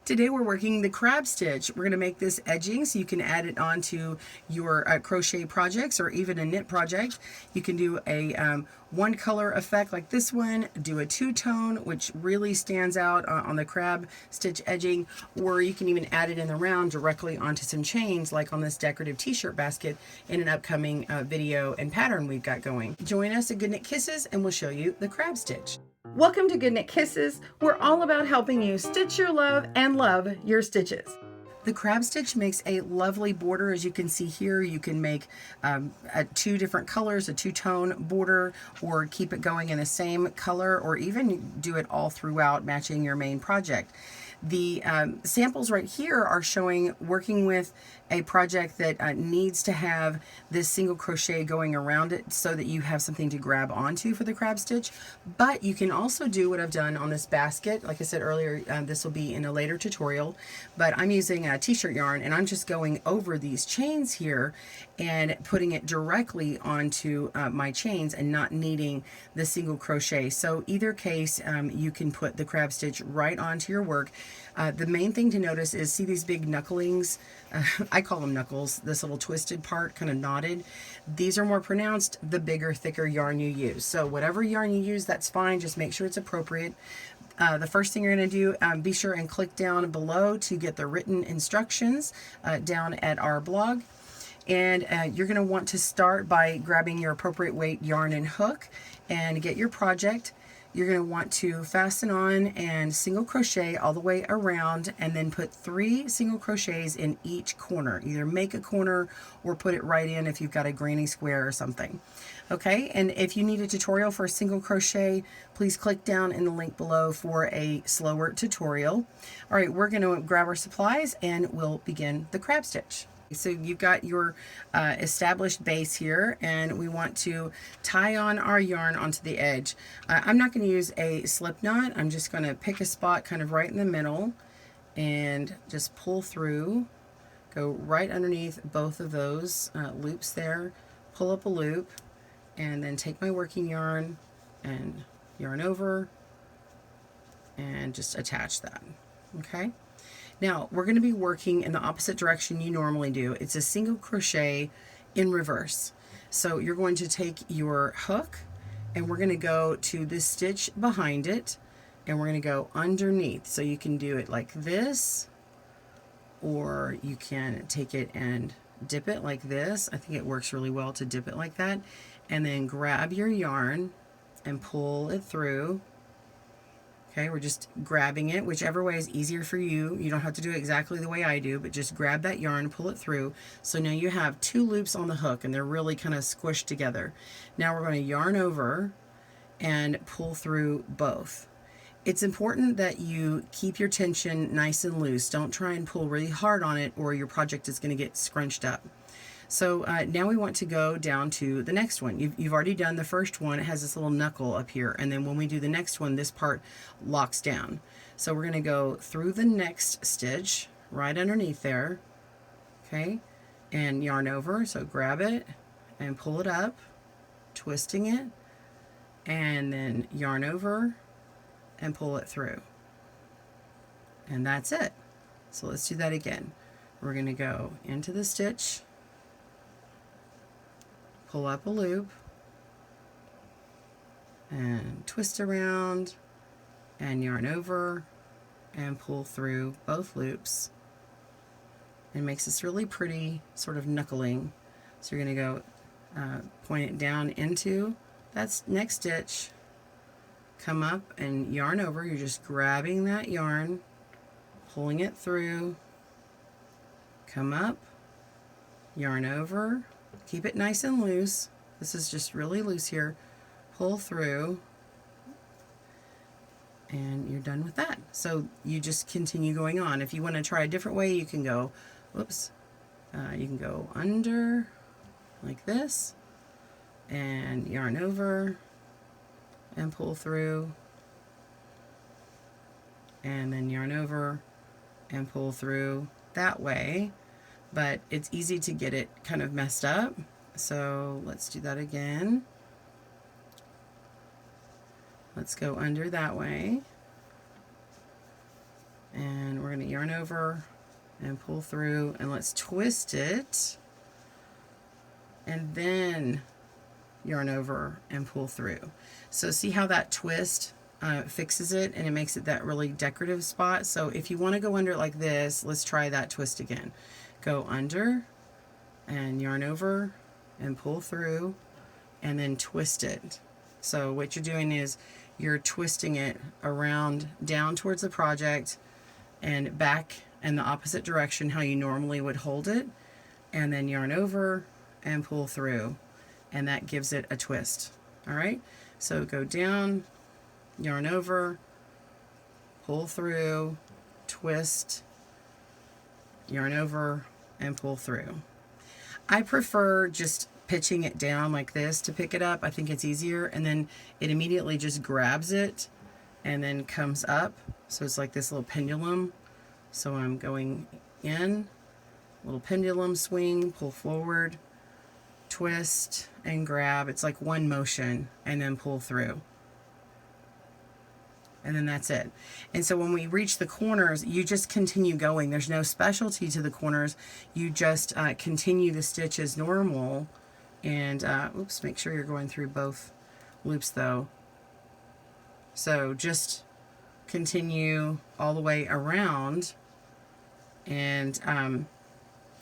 Today we're working the crab stitch. We're going to make this edging so you can add it onto your crochet projects or even a knit project. You can do a one color effect like this one, do a two-tone which really stands out on the crab stitch edging, or you can even add it in the round directly onto some chains like on this decorative t-shirt basket in an upcoming video and pattern we've got going. Join us at Good Knit Kisses and we'll show you the crab stitch. Welcome to Good Knit Kisses. We're all about helping you stitch your love and love your stitches. The crab stitch makes a lovely border. As you can see here, you can make two different colors, a two-tone border, or keep it going in the same color, or even do it all throughout matching your main project. The samples right here are showing working with a project that needs to have this single crochet going around it so that you have something to grab onto for the crab stitch. But you can also do what I've done on this basket. Like I said earlier, this will be in a later tutorial, but I'm using a t-shirt yarn and I'm just going over these chains here and putting it directly onto my chains and not needing the single crochet. So either case, you can put the crab stitch right onto your work. The main thing to notice is, see these big knucklings? I call them knuckles, this little twisted part, kind of knotted. These are more pronounced the bigger, thicker yarn you use. So whatever yarn you use, that's fine. Just make sure it's appropriate. The first thing you're going to do, be sure and click down below to get the written instructions down at our blog. And you're going to want to start by grabbing your appropriate weight yarn and hook and get your project. You're going to want to fasten on and single crochet all the way around, and then put 3 single crochets in each corner. Either make a corner or put it right in if you've got a granny square or something. Okay, and if you need a tutorial for a single crochet, please click down in the link below for a slower tutorial. All right, we're going to grab our supplies and we'll begin the crab stitch. So you've got your established base here, and we want to tie on our yarn onto the edge. I'm not going to use a slip knot. I'm just going to pick a spot kind of right in the middle and just pull through, go right underneath both of those loops there, pull up a loop, and then take my working yarn and yarn over and just attach that. Okay. Now we're going to be working in the opposite direction you normally do. It's a single crochet in reverse. So you're going to take your hook and we're going to go to this stitch behind it and we're going to go underneath. So you can do it like this, or you can take it and dip it like this. I think it works really well to dip it like that, and then grab your yarn and pull it through. Okay, we're just grabbing it, whichever way is easier for you. You don't have to do it exactly the way I do, but just grab that yarn, pull it through. So now you have 2 loops on the hook and they're really kind of squished together. Now we're going to yarn over and pull through both. It's important that you keep your tension nice and loose. Don't try and pull really hard on it or your project is going to get scrunched up. So now we want to go down to the next one. You've already done the first one. It has this little knuckle up here, and then when we do the next one, this part locks down. So we're going to go through the next stitch right underneath there, okay, and yarn over. So grab it and pull it up, twisting it, and then yarn over and pull it through. And that's it. So let's do that again. We're going to go into the stitch, pull up a loop, and twist around, and yarn over, and pull through both loops. It makes this really pretty sort of knuckling. So you're going to go point it down into that next stitch, come up and yarn over. You're just grabbing that yarn, pulling it through, come up, yarn over, keep it nice and loose. This is just really loose here. Pull through, and you're done with that. So you just continue going on. If you want to try a different way, you can go, whoops, you can go under like this, and yarn over, and pull through, and then yarn over, and pull through that way. But it's easy to get it kind of messed up. So let's do that again. Let's go under that way. And we're going to yarn over and pull through, and let's twist it, and then yarn over and pull through. So see how that twist fixes it, and it makes it that really decorative spot. So if you want to go under it like this, let's try that twist again. Go under and yarn over and pull through, and then twist it. So what you're doing is you're twisting it around down towards the project and back in the opposite direction how you normally would hold it, and then yarn over and pull through, and that gives it a twist. All right, so go down, yarn over, pull through, twist, yarn over, and pull through. I prefer just pitching it down like this to pick it up. I think it's easier, and then it immediately just grabs it and then comes up. So it's like this little pendulum. So I'm going in, little pendulum swing, pull forward, twist, and grab. It's like one motion, and then pull through. And then that's it. And so when we reach the corners, you just continue going. There's no specialty to the corners. You just continue the stitch as normal. And, oops, make sure you're going through both loops though. So just continue all the way around, and then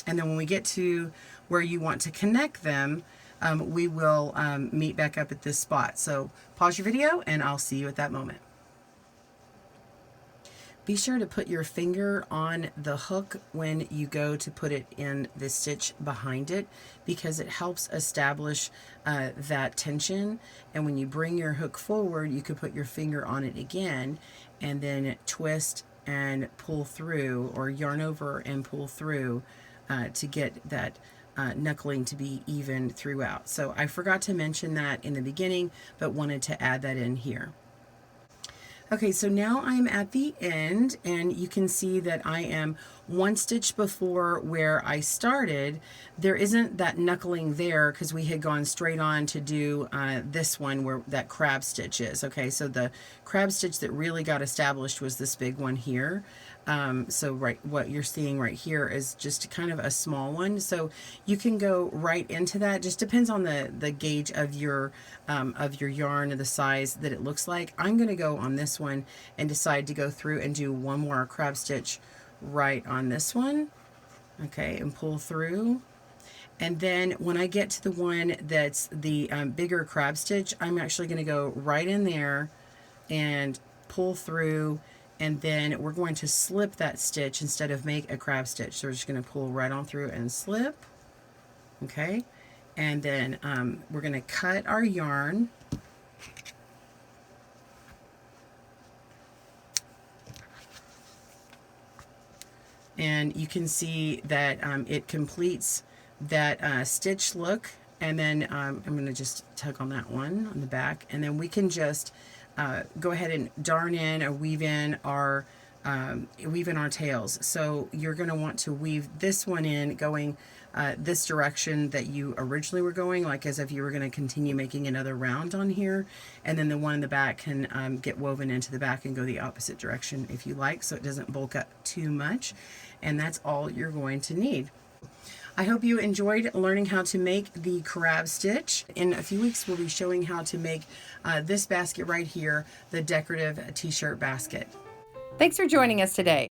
when we get to where you want to connect them, we will meet back up at this spot. So pause your video and I'll see you at that moment. Be sure to put your finger on the hook when you go to put it in the stitch behind it, because it helps establish that tension. And when you bring your hook forward, you could put your finger on it again and then twist and pull through, or yarn over and pull through to get that knuckling to be even throughout. So I forgot to mention that in the beginning, but wanted to add that in here. Okay, so now I'm at the end, and you can see that I am one stitch before where I started. There isn't that knuckling there because we had gone straight on to do this one where that crab stitch is. Okay, so the crab stitch that really got established was this big one here. So right, what you're seeing right here is just kind of a small one. So you can go right into that. Just depends on the gauge of your yarn and the size that it looks like. I'm going to go on this one and decide to go through and do one more crab stitch right on this one. Okay, and pull through. And then when I get to the one that's the bigger crab stitch, I'm actually going to go right in there and pull through, and then we're going to slip that stitch instead of make a crab stitch. So we're just going to pull right on through and slip. Okay, and then we're going to cut our yarn. And you can see that it completes that stitch look. And then I'm going to just tug on that one on the back, and then we can just go ahead and darn in or weave in our tails. So you're going to want to weave this one in going this direction that you originally were going, like as if you were going to continue making another round on here, and then the one in the back can get woven into the back and go the opposite direction if you like, so it doesn't bulk up too much. And that's all you're going to need. I hope you enjoyed learning how to make the crab stitch. In a few weeks, we'll be showing how to make this basket right here, the decorative t-shirt basket. Thanks for joining us today.